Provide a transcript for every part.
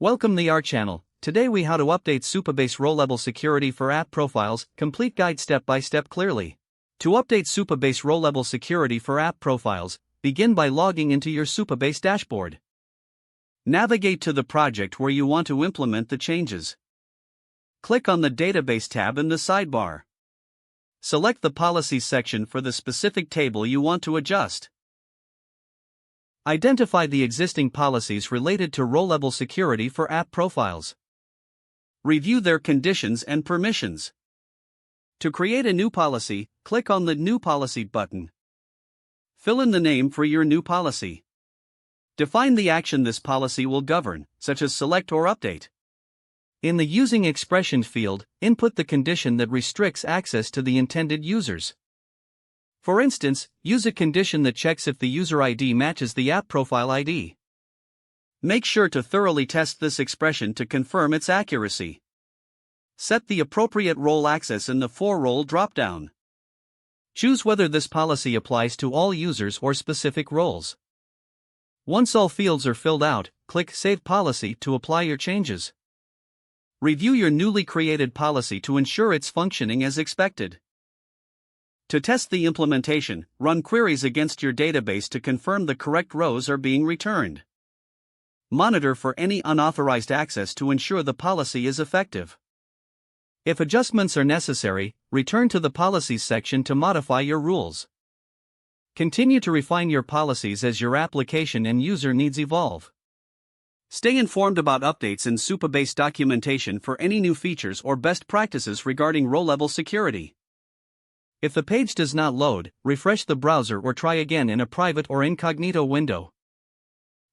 Welcome to our channel. Today we how to update Supabase row-level security for app profiles, complete guide step by step clearly. To update Supabase row-level security for app profiles, begin by logging into your Supabase dashboard. Navigate to the project where you want to implement the changes. Click on the Database tab in the sidebar. Select the Policies section for the specific table you want to adjust. Identify the existing policies related to row-level security for app profiles. Review their conditions and permissions. To create a new policy, click on the New Policy button. Fill in the name for your new policy. Define the action this policy will govern, such as select or update. In the Using Expression field, input the condition that restricts access to the intended users. For instance, use a condition that checks if the user ID matches the app profile ID. Make sure to thoroughly test this expression to confirm its accuracy. Set the appropriate role access in the For Role dropdown. Choose whether this policy applies to all users or specific roles. Once all fields are filled out, click Save Policy to apply your changes. Review your newly created policy to ensure it's functioning as expected. To test the implementation, run queries against your database to confirm the correct rows are being returned. Monitor for any unauthorized access to ensure the policy is effective. If adjustments are necessary, return to the Policies section to modify your rules. Continue to refine your policies as your application and user needs evolve. Stay informed about updates in Supabase documentation for any new features or best practices regarding row-level security. If the page does not load, refresh the browser or try again in a private or incognito window.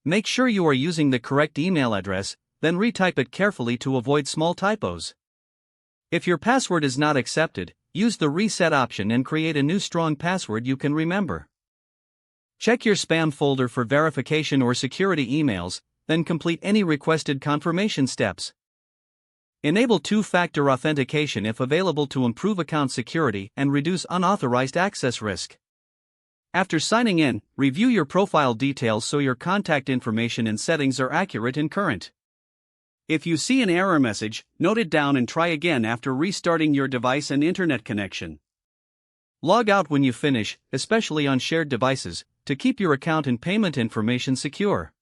Make sure you are using the correct email address, then retype it carefully to avoid small typos. If your password is not accepted, use the reset option and create a new strong password you can remember. Check your spam folder for verification or security emails, then complete any requested confirmation steps. Enable two-factor authentication if available to improve account security and reduce unauthorized access risk. After signing in, review your profile details so your contact information and settings are accurate and current. If you see an error message, note it down and try again after restarting your device and internet connection. Log out when you finish, especially on shared devices, to keep your account and payment information secure.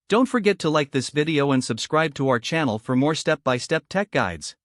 Don't forget to like this video and subscribe to our channel for more step-by-step tech guides.